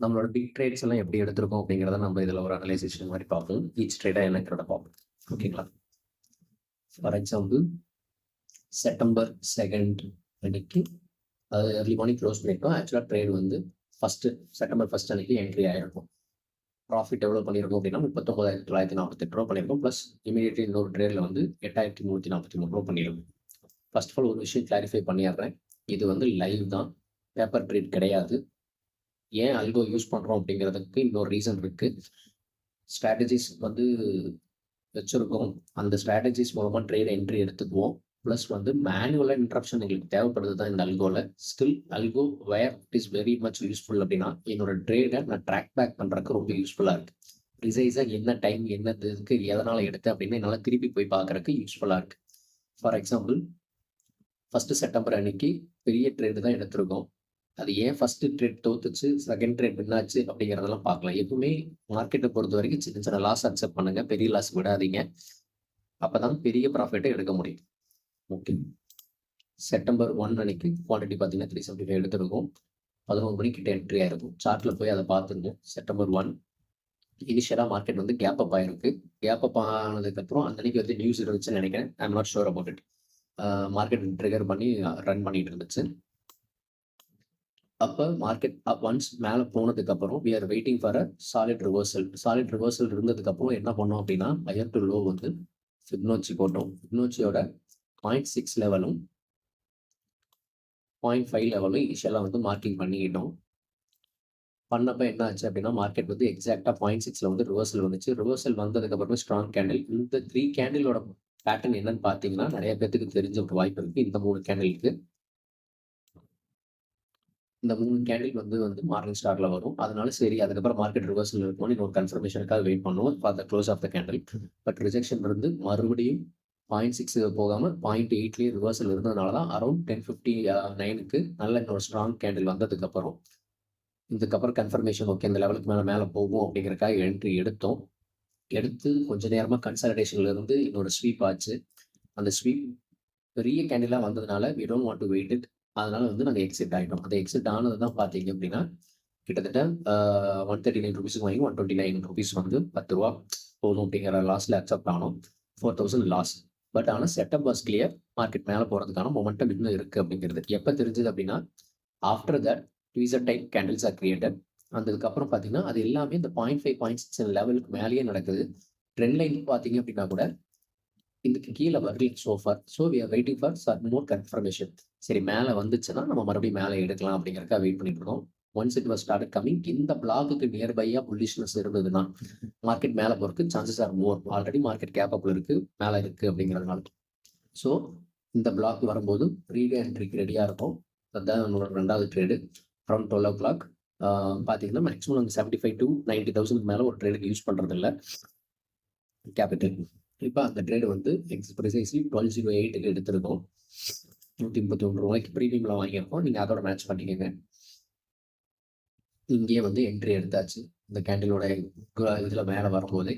நம்மளோட big trades எல்லாம் எப்படி எடுத்திருக்கோம் அப்படிங்கிறத நம்ம இதில் ஒரு அனலைசேஷன் மாதிரி பார்ப்போம். ஈச் ட்ரேடாக என்னங்கிறத பார்ப்போம். ஓகேங்களா? ஃபார் எக்ஸாம்பிள் செப்டம்பர் 2 அன்னைக்கு அதாவது ஏர்லி மார்னிங் க்ளோஸ் பண்ணியிருக்கோம். ஆக்சுவலாக ட்ரேட் வந்து செப்டம்பர் 1 அன்னைக்கு என்ட்ரி ஆகிருக்கும். ப்ராஃபிட் எவ்வளோ பண்ணியிருக்கோம் அப்படின்னா 39,948 பண்ணியிருக்கோம். ப்ளஸ் இமீடியட்லி இன்னொரு ட்ரேடில் வந்து 8,343 பண்ணியிருக்கோம். ஃபர்ஸ்ட் ஆஃப் ஆல் ஒரு விஷயம் கிளாரிஃபை பண்ணிடுறேன். இது வந்து லைவ் தான், பேப்பர் ட்ரேட் கிடையாது. ஏன் அல்கோ யூஸ் பண்ணுறோம் அப்படிங்கிறதுக்கு இன்னொரு ரீசன் இருக்குது. ஸ்ட்ராட்டஜிஸ் வந்து வச்சுருக்கோம். அந்த ஸ்ட்ராட்டஜிஸ் மூலமாக ட்ரேட் என்ட்ரி எடுத்துக்குவோம். ப்ளஸ் வந்து மேனுவலாக இன்ட்ரப்ஷன் எங்களுக்கு தேவைப்படுது தான் இந்த அல்கோவில். Still algo where it is very much useful அப்படின்னா என்னோட ட்ரேடை நான் ட்ராக் பேக் பண்ணுறதுக்கு ரொம்ப யூஸ்ஃபுல்லாக இருக்குது. ப்ரிசைஸாக என்ன டைம் என்ன இதுக்கு எதனால் எடுத்தேன் அப்படின்னு என்னால் திருப்பி போய் பார்க்குறதுக்கு யூஸ்ஃபுல்லாக இருக்குது. ஃபார் எக்ஸாம்பிள் செப்டம்பர் அன்னைக்கு பெரிய ட்ரேடு தான் எடுத்திருக்கோம். அது ஏன் ஃபர்ஸ்ட் ட்ரேட் தோத்துச்சு, செகண்ட் ட்ரேட் என்னாச்சு அப்படிங்கிறதெல்லாம் பார்க்கலாம். எப்பவுமே மார்க்கெட்டை பொறுத்த வரைக்கும் சின்ன சின்ன லாஸ் அக்செப்ட் பண்ணுங்க, பெரிய லாஸ் விடாதீங்க. அப்பதான் பெரிய ப்ராஃபிட்டை எடுக்க முடியும். ஓகே, செப்டம்பர் 1 அன்னைக்கு குவான்டிட்டி பார்த்தீங்கன்னா 375 எடுத்திருக்கும். 11 மணிக்கிட்ட என்ட்ரி ஆயிருக்கும். சார்ட்ல போய் அதை பார்த்துருங்க. செப்டம்பர் 1 இனிஷியலாக மார்க்கெட் வந்து கேப் அப் ஆயிருக்கு. கேப் அப் ஆனதுக்கப்புறம் அந்த அன்னைக்கு வந்து நியூஸ் இருந்துச்சுன்னு நினைக்கிறேன். I am not sure about it. Market trigger பண்ணி ரன் பண்ணிட்டு இருந்துச்சு. அப்போ மார்க்கெட் ஒன்ஸ் மேலே போனதுக்கப்புறம் we are waiting for a solid reversal இருந்ததுக்கப்புறம் என்ன பண்ணோம் அப்படின்னா ஹையர் டு லோ வந்து ஃபிப்னோச்சி போட்டோம். ஃபிப்னோச்சியோட 0.6 லெவலும் 0.5 லெவலும் இனிஷியலாக வந்து மார்க்கிங் பண்ணிக்கிட்டோம். பண்ணப்போ என்ன ஆச்சு அப்படின்னா மார்க்கெட் வந்து எக்ஸாக்டாக 0.6 வந்து ரிவர்சல் வந்துச்சு. ரிவர்சல் வந்ததுக்கப்புறமே ஸ்ட்ராங் கேண்டில். இந்த 3 கேண்டிலோட பேட்டர்ன் என்னன்னு பார்த்தீங்கன்னா நிறைய பேருக்கு தெரிஞ்ச ஒரு வாய்ப்பு இருக்குது. இந்த 3 கேண்டிலுக்கு இந்த 3 கேண்டில் வந்து மார்னிங் ஸ்டார்ல வரும். அதனால சரி அதுக்கப்புறம் மார்க்கெட் ரிவர்சல் இருக்கும்னு இன்னொரு கன்ஃபர்மேஷனுக்காக வெயிட் பண்ணுவோம் for the close of the candle. But rejection இருந்து மறுபடியும் 0.6 போகாமல் 0.8 ரிவர்சல் இருந்ததுனால தான் அரௌண்ட் 10:59க்கு நல்ல இன்னொரு ஸ்ட்ராங் கேண்டில் வந்ததுக்கப்புறம் இதுக்கப்புறம் கன்ஃபர்மேஷன் ஓகே இந்த லெவலுக்கு மேலே போகும் அப்படிங்கிறக்காக என்ட்ரி எடுத்து கொஞ்ச நேரமாக கன்சல்டேஷன்ல இருந்து இன்னொரு ஸ்வீப் ஆச்சு. அந்த ஸ்வீப் பெரிய கேண்டிலாக வந்ததுனால we don't want to wait it. அதனால வந்து நாங்கள் எக்ஸிட் ஆகிட்டோம். அந்த எக்ஸிட் ஆனது தான் பார்த்தீங்க அப்படின்னா கிட்டத்தட்ட 139 ருபீஸுக்கு வாங்கி 129 ருபீஸ் வந்து 10 ரூபா போதும் அப்படிங்கிற லாஸ்ட்ல அக்செப்ட் ஆனோம். 4000 லாஸ். பட் ஆனால் செட்டப் வாஸ் கிளியர். மார்க்கெட் மேலே போகிறதுக்கான மொமெண்டம் இன்னும் இருக்குது அப்படிங்கிறது எப்போ தெரிஞ்சது அப்படின்னா after that tweezer type candles are created. அதுக்கப்புறம் பார்த்தீங்கன்னா அது எல்லாமே இந்த 0.5 0.6 லெவலுக்கு மேலேயே நடக்குது. ட்ரெண்ட் லைன் பார்த்தீங்க அப்படின்னா கூட இதுக்கு கீழே வரல so far. So we are waiting for some more confirmation. சரி மேலே வந்துச்சுன்னா நம்ம மறுபடியும் மேலே எடுக்கலாம் அப்படிங்கிறக்காக வெயிட் பண்ணிட்டு இருக்கோம். Once it was start coming இந்த பிளாக்குக்கு நியர்பையாக புல்லிஷ்னஸ் இருந்ததுன்னா மார்க்கெட் மேலே போகிறதுக்கு chances are more. Already market cap அப்ல இருக்கு, மேலே இருக்கு அப்படிங்கிறதுனால. ஸோ இந்த பிளாக் வரும்போது ரீஎன்ட்ரிக்கு ரெடியாக இருக்கும். அதுதான் நம்மளோட 2வது ட்ரேடு. அரௌண்ட் 12 o'clock பார்த்தீங்கன்னா மேக்ஸிமம் நாங்கள் 75 to 90,000 மேலே ஒரு ட்ரேடுக்கு யூஸ் பண்ணுறது இல்லை கேபிட்டல். இப்போ அந்த ட்ரேடு வந்து ப்ரிசைஸ்லி 1208 எடுத்திருக்கோம். 131 ரூபாய்க்கு ப்ரீமியமில் வாங்கியிருக்கோம். நீங்கள் அதோட மேட்ச் பண்ணிக்கோங்க. இங்கேயே வந்து என்ட்ரி எடுத்தாச்சு. இந்த கேண்டிலோட இதில் மேலே வரும்போதே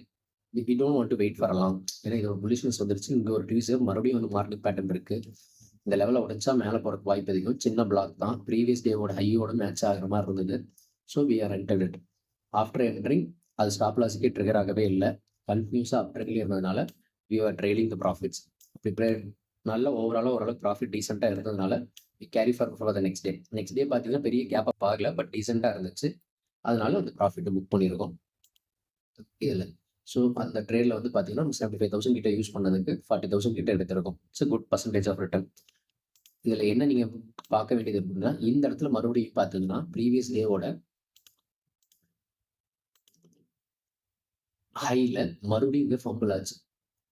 we don't want to wait for long. ஏன்னா இது ஒரு புல்லிஷ்னஸ் வந்துருச்சு. இங்கே ஒரு ட்வீசர் மறுபடியும் வந்து மார்க்கெட் பேட்டர்ன் இருக்குது. இந்த லெவலில் உடைச்சா மேலே போகிறதுக்கு வாய்ப்பு அதிகம். சின்ன பிளாக் தான், ப்ரீவியஸ் டேவோட ஹையோட மேட்ச் ஆகிற மாதிரி இருந்தது. So we are entered it. After entering அது ஸ்டாப் லாஸுக்கே ட்ரிகர் ஆகவே இல்லை. கன்டினியூஸாக அப்ட்ரெண்ட்லேயே இருந்ததுனால we are trailing the profits. இப்படி நல்ல ஓவராலாக ஓரளவுக்கு ப்ராஃபிட் டீசெண்டாக இருந்ததுனால we carry for the next day பார்த்தீங்கன்னா பெரிய கேப் அப் ஆகல, பட் டீசெண்டாக இருந்துச்சு. அதனால அந்த ப்ராஃபிட்டை புக் பண்ணியிருக்கோம் இதில். ஸோ அந்த ட்ரேடில் வந்து பார்த்தீங்கன்னா 75,000 கிட்ட யூஸ் பண்ணதுக்கு 40,000 கிட்ட எடுத்திருக்கும். It's good percentage of return. இதில் என்ன நீங்கள் பார்க்க வேண்டியது அப்படின்னா இந்த இடத்துல மறுபடியும் பார்த்தீங்கன்னா ப்ரீவியஸ் டேவோட ஹைல மறுபடியும் இங்கே ஃபம்பிள் ஆச்சு.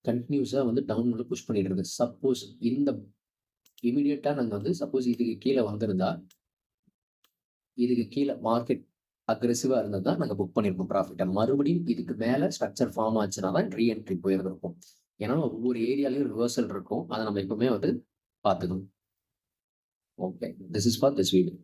கண்டினியூஸாக வந்து டவுனில் புஷ் பண்ணிட்டு இருக்கு. சப்போஸ் இந்த இமீடியட்டாக நாங்கள் வந்து சப்போஸ் இதுக்கு கீழே வந்திருந்தா இதுக்கு கீழே மார்க்கெட் அக்ரெசிவாக இருந்தது தான் நாங்கள் புக் பண்ணியிருக்கோம் ப்ராஃபிட்டை. மறுபடியும் இதுக்கு மேலே ஸ்ட்ரக்சர் ஃபார்ம் ஆச்சுன்னா தான் ரீஎன்ட்ரி போயிருந்திருக்கும். ஏன்னா ஒவ்வொரு ஏரியாலையும் ரிவர்சல் இருக்கும். அதை நம்ம எப்பவுமே வந்து பார்த்துக்கணும். Okay, this is for this video.